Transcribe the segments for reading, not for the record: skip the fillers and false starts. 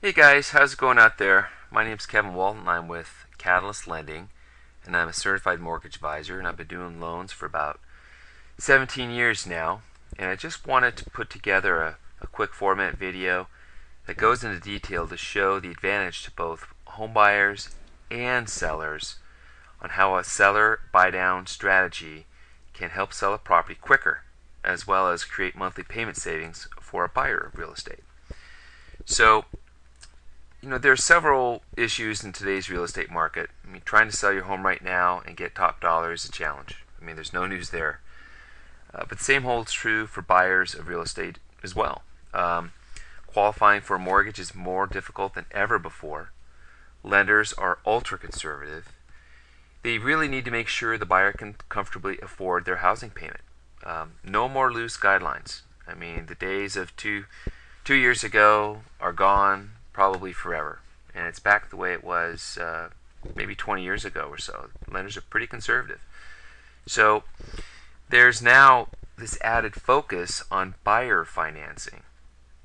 Hey guys, how's it going out there? My name's Kevin Walton. I'm with Catalyst Lending, and I'm a certified mortgage advisor, and I've been doing loans for about 17 years now. And I just wanted to put together a quick 4-minute video that goes into detail to show the advantage to both home buyers and sellers on how a seller buy-down strategy can help sell a property quicker, as well as create monthly payment savings for a buyer of real estate. So, there are several issues in today's real estate market. Trying to sell your home right now and get top dollar is a challenge. There's no news there. But the same holds true for buyers of real estate as well. Qualifying for a mortgage is more difficult than ever before. Lenders are ultra conservative. They really need to make sure the buyer can comfortably afford their housing payment. No more loose guidelines. The days of two years ago are gone, probably forever. And it's back the way it was maybe 20 years ago or so. Lenders are pretty conservative. So there's now this added focus on buyer financing.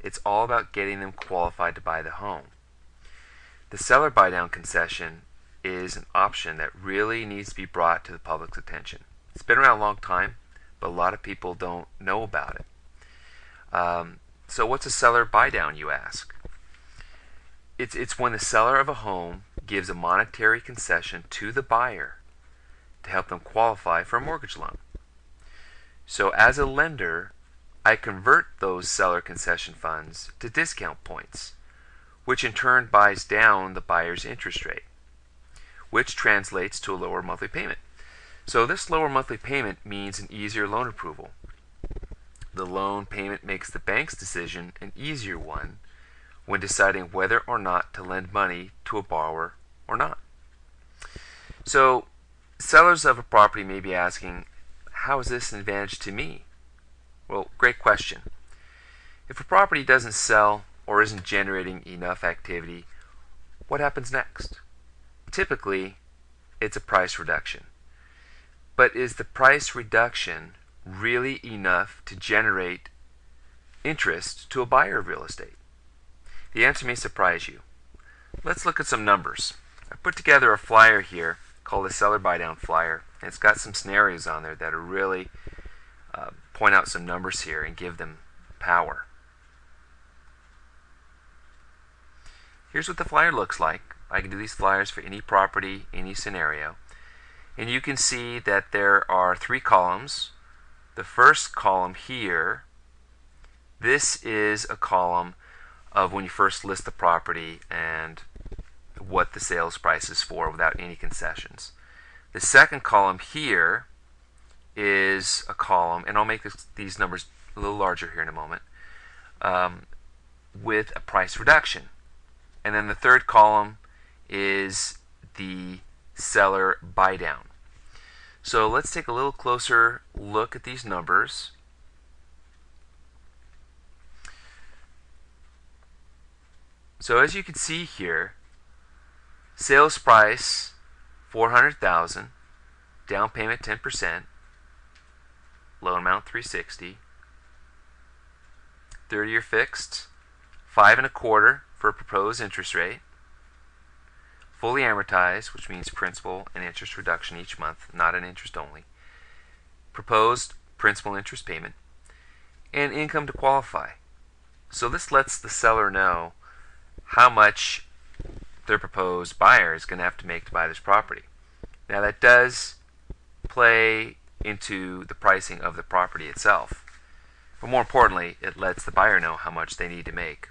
It's all about getting them qualified to buy the home. The seller buy-down concession is an option that really needs to be brought to the public's attention. It's been around a long time, but a lot of people don't know about it. So what's a seller buy-down, you ask? It's when the seller of a home gives a monetary concession to the buyer to help them qualify for a mortgage loan. So as a lender, I convert those seller concession funds to discount points, which in turn buys down the buyer's interest rate, which translates to a lower monthly payment. So this lower monthly payment means an easier loan approval. The loan payment makes the bank's decision an easier one when deciding whether or not to lend money to a borrower or not. So sellers of a property may be asking, how is this an advantage to me? Well, great question. If a property doesn't sell or isn't generating enough activity, what happens next? Typically, it's a price reduction. But is the price reduction really enough to generate interest to a buyer of real estate? The answer may surprise you. Let's look at some numbers. I put together a flyer here called the Seller Buy-Down Flyer, and it's got some scenarios on there that are really point out some numbers here and give them power. Here's what the flyer looks like. I can do these flyers for any property, any scenario. And you can see that there are 3 columns. The first column here, this is a column of when you first list the property and what the sales price is for without any concessions. The second column here is a column, and I'll make these numbers a little larger here in a moment, with a price reduction. And then the third column is the seller buy down. So let's take a little closer look at these numbers. So as you can see here, sales price $400,000, down payment 10%, loan amount $360, 30-year fixed, 5.25% for a proposed interest rate, fully amortized, which means principal and interest reduction each month, not an interest only, proposed principal interest payment, and income to qualify. So this lets the seller know how much their proposed buyer is going to have to make to buy this property. Now that does play into the pricing of the property itself, but more importantly, it lets the buyer know how much they need to make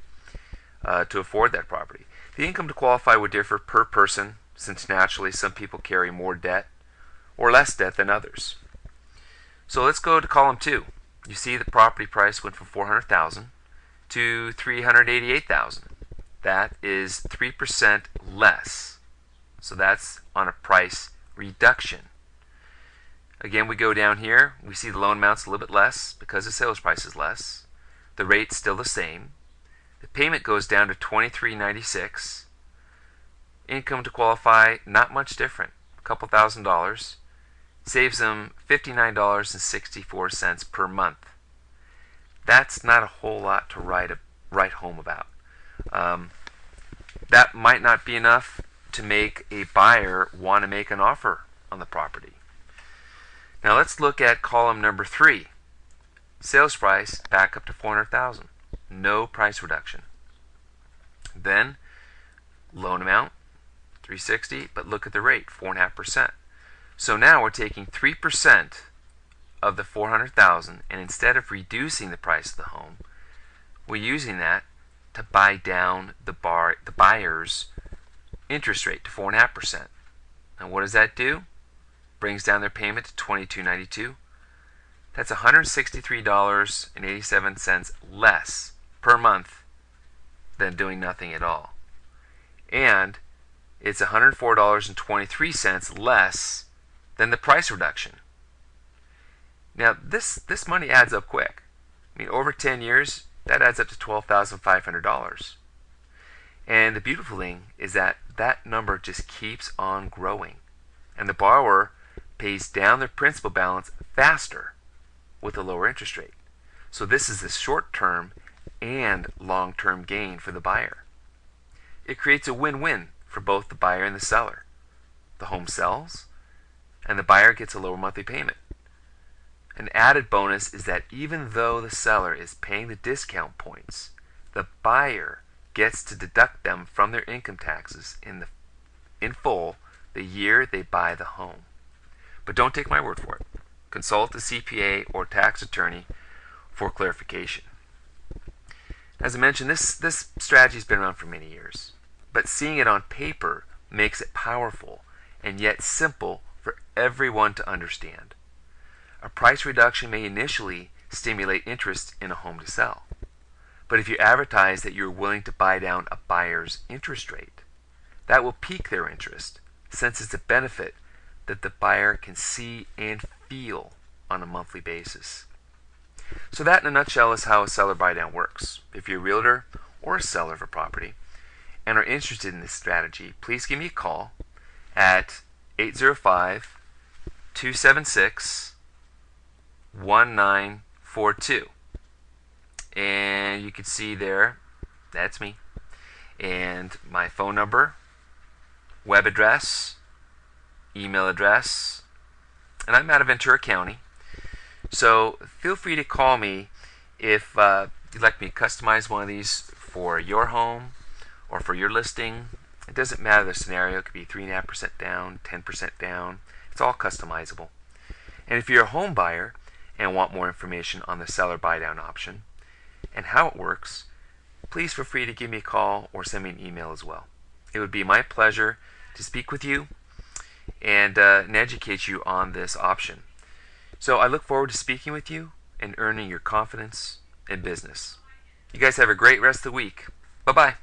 to afford that property. The income to qualify would differ per person, since naturally some people carry more debt or less debt than others. So let's go to column 2. You see the property price went from $400,000 to $388,000. That is 3% less. So that's on a price reduction. Again, we go down here, we see the loan amount's a little bit less because the sales price is less. The rate's still the same. The payment goes down to $23.96. Income to qualify, not much different, a couple $1,000. Saves them $59.64 per month. That's not a whole lot to write home about. that might not be enough to make a buyer want to make an offer on the property. Now let's look at column number 3. Sales price back up to $400,000. No price reduction. Then loan amount $360, but look at the rate, 4.5%. So now we're taking 3% of the $400,000, and instead of reducing the price of the home, we're using that to buy down the buyer's interest rate to 4.5%. And what does that do? Brings down their payment to $22.92. That's $163.87 less per month than doing nothing at all. And it's $104.23 less than the price reduction. Now this money adds up quick. I mean, over 10 years, that adds up to $12,500. And the beautiful thing is that that number just keeps on growing. And the borrower pays down their principal balance faster with a lower interest rate. So this is a short-term and long-term gain for the buyer. It creates a win-win for both the buyer and the seller. The home sells, and the buyer gets a lower monthly payment. An added bonus is that even though the seller is paying the discount points, the buyer gets to deduct them from their income taxes in full the year they buy the home. But don't take my word for it. Consult a CPA or tax attorney for clarification. As I mentioned, this strategy has been around for many years, but seeing it on paper makes it powerful and yet simple for everyone to understand. A price reduction may initially stimulate interest in a home to sell, but if you advertise that you're willing to buy down a buyer's interest rate, that will pique their interest, since it's a benefit that the buyer can see and feel on a monthly basis. So that in a nutshell is how a seller buydown works. If you're a realtor or a seller of a property and are interested in this strategy, please give me a call at 805-276-1942. And you can see there, that's me, and my phone number, web address, email address, and I'm out of Ventura County. So feel free to call me if you'd like me to customize one of these for your home or for your listing. It doesn't matter the scenario. It could be 3.5% down, 10% down. It's all customizable. And if you're a home buyer and want more information on the seller buydown option and how it works, please feel free to give me a call or send me an email as well. It would be my pleasure to speak with you and educate you on this option. So I look forward to speaking with you and earning your confidence in business. You guys have a great rest of the week. Bye-bye.